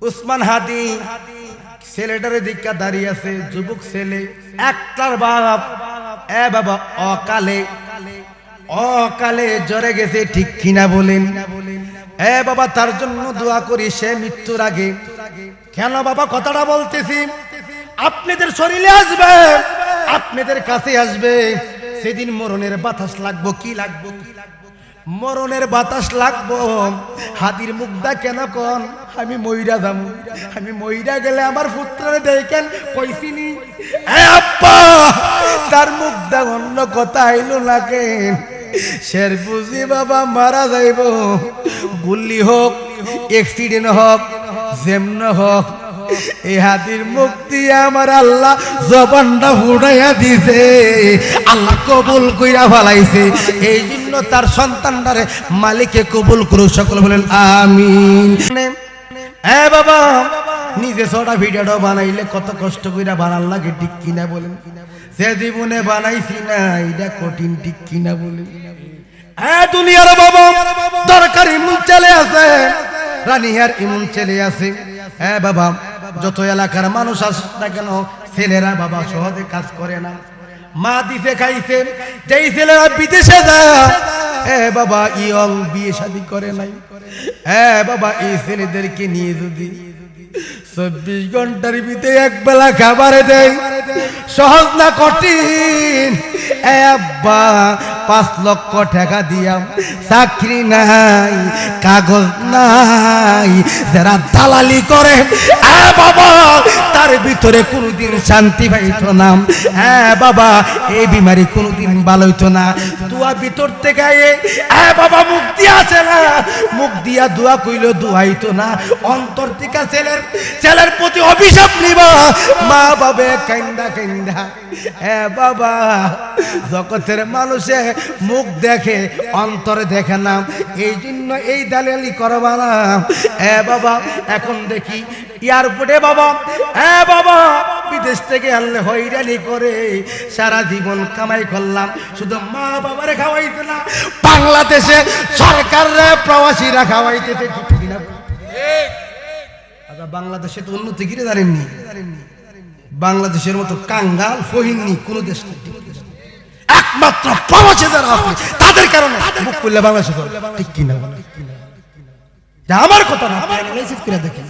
উসমান হাদি ছেলেটারে দিকা দাঁড়িয়ে আছে, যুবক ছেলে, একটার বাপ এ বাবা অকালে জ্বরে গেছে, ঠিক কিনা বলেন? এ বাবা তার জন্য দোয়া করি সে মৃত্যুর আগে। কেন বাবা কথাটা বলতেছি? আপনাদের শরীরে আসবে, আপনাদের কাছে আসবে, সেদিন মরণের বাতাস লাগবো। কি লাগবো? মরণের বাতাস লাগবো। হাদির মুখটা কেন কন? আমি মইরা যাবো, আমি মইরা গেলে আমার পুত্ররে দেখেন কইছিনি আব্বা, তার মুখটা অন্য কথা আইলো না কেন? শের বুঝি বাবা মারা যাইব, গুলি হোক, অ্যাক্সিডেন্ট হোক, যেমন হোক, এই হাদির মুখ দিয়ে আমার আল্লাহ জবানটা ফুটাইয়া দিছে, আল্লাহ কবুল কইরা ফেলাইছে। এই জন্য তার সন্তানটারে মালিকে কবুল করুক, সকলে বলেন আমিন। এ বাবা নিজে ছোটা ভিডিওটা বানাইলে কত কষ্ট কইরা বানাল লাগে, ঠিক কিনা বলেন? সে জীবনে বানাইছি না, এটা কঠিন, ঠিক কিনা বলেন? দুনিয়ার বাবা দরকার ইমন চলে আছে, রানিহার ইমন চলে আছে। হ্যাঁ বাবা, যত এলাকার মানুষ আসে না কেন, ছেলেরা বাবা সহজে কাজ করে না। মা দিতে খাইছে, যেই ছেলেরা বিদেশে যায়, বাবা ইয়ং বিয়ে শাদী করে নাই, বাবা এই ছেলেদেরকে নিয়ে যদি 24 ঘন্টার ভিতরে এক বেলা খাবারে দেয়, সহজ না কঠিন? আব্বা 5 লক্ষ টাকা দিয়া চাকরি নাই, কাগজ নাই, যারা দালালি করে বাবা তার ভিতরে কোনদিন শান্তি পাইত না। বাবা এই বিমারি কোনদিন ভালো হইতো না। দোয়া ভিতর থেকে বাবা মুখ দিয়া আছে না, মুখ দিয়া দোয়া কইলেও দোয়াইতো না। অন্তর থেকে ছেলের প্রতি অভিশাপ নিবা, মা বাবে কান্দা কান্দা। বাবা জগতের মানুষে মুখ দেখে, অন্তরে দেখে না, এই জন্য এই দালালি করবা না। বাবা এখন দেখি এয়ারপোর্টে বাবা বাবা বিদেশ থেকে আনলে হয়রানি করে, সারা জীবন কামাই করলাম, শুধু মা বাবারে খাওয়াইতে না, বাংলাদেশে সরকাররা প্রবাসীরা খাওয়াইতেছে, ঠিক কিনা? বাংলাদেশে তো উন্নতি কিরে জানেননি, বাংলাদেশের মতো কাঙ্গাল ফহিননি কোন দেশ নেই। একমাত্র প্রবাসী যারা আছে তাদের কারণে মুখ করলে বাংলাদেশে, ঠিক কিনা? আমার কথা না, দেখেন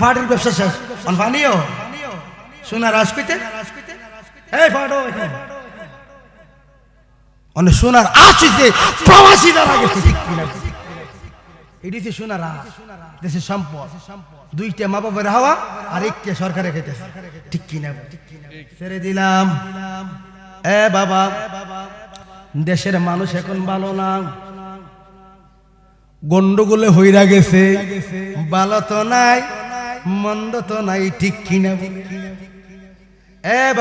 ফাটের ব্যবসা শেষ, ফানিও সোনা রাজকইতে অনেক সোনার আসছে প্রবাসী যারা গেছে, ঠিক কিনা? এটি হচ্ছে সোনার দেশের সম্পদ, 2টা মা বাবার হাওয়া আর 1টা সরকারে খেতেছে, ঠিক কিনা? ছেড়ে দিলাম। বাবা দেশের মানুষ এখন ভালো না, গন্ডগোলে হইরা গেছে, ভালো তো নাই মন্দ তো নাই, ঠিক কিনা?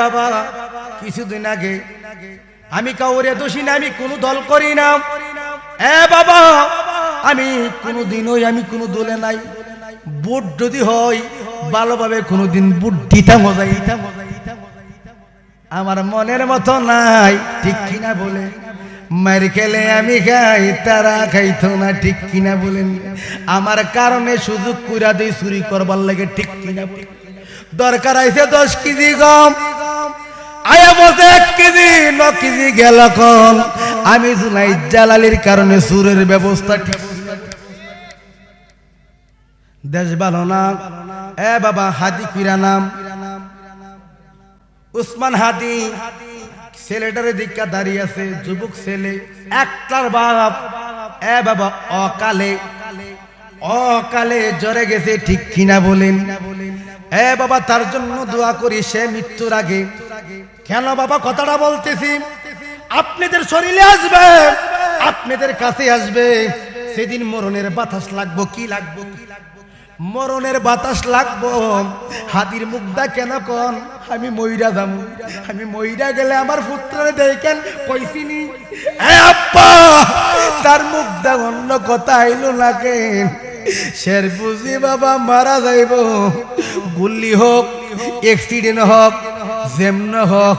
বাবা কিছুদিন আগে আমি কাউরে দোষী না, আমি কোনো দল করি না। বাবা আমি কোনোদিনই আমি কোনো দলে নাই। ভোট যদি হয় ভালোভাবে কোনোদিন ভোট দিতাম, মজাইতাম, আমার মনের মতো নাই, ঠিক কিনা বলে? মার খেলে আমি খাই, তারা খাইতো না, ঠিক কিনা বলেন? আমার কারণে সুযোগ কুইরা দিয়ে চুরি করবার লাগে, ঠিক কিনা? দরকার আইছে 10 কেজি গম, আয়া বসে 1 কেজি 9 কেজি গেল কম। আমি জুনাইদ জালালির কারণে সুরের ব্যবস্থা, ঠিক? দেশ ভালো না। বাবা হাদি কিরা নাম, উসমান হাদি ছেলেটারে দিকা দাঁড়িয়ে আছে, যুবক ছেলে, একটার বাপ বাবা অকালে জ্বরে গেছে, ঠিক কিনা বলেন? বাবা তার জন্য দোয়া করি সে মৃত্যুর আগে। কেন বাবা কথাটা বলতেছি? আপনাদের শরীরে আসবে, আপনাদের কাছে আসবে, সেদিন মরণের বাতাস লাগবো। কি লাগবো? মরণের বাতাস লাগবো। হাদির মুখটা কেন কন? আমি মইরা যাবো, আমি মইরা গেলে আমার পুত্ররে দেখেন কইছিনি আব্বা, তার মুখটা অন্য কথা আইলো না কেন? শের বুঝি বাবা মারা যাইব, গুলি হোক, অ্যাক্সিডেন্ট হোক, যেমন হোক,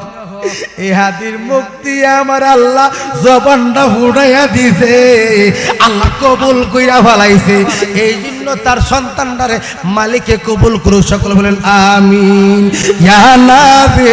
এই হাদির মুখ দিয়ে আমার আল্লাহ জবানটা ফুটাইয়া দিছে, আল্লাহ কবুল কইরা ফেলাইছে। এই জন্য তার সন্তানটারে মালিকে কবুল করুক, সকলে বলেন আমিন। ইয়া নাবি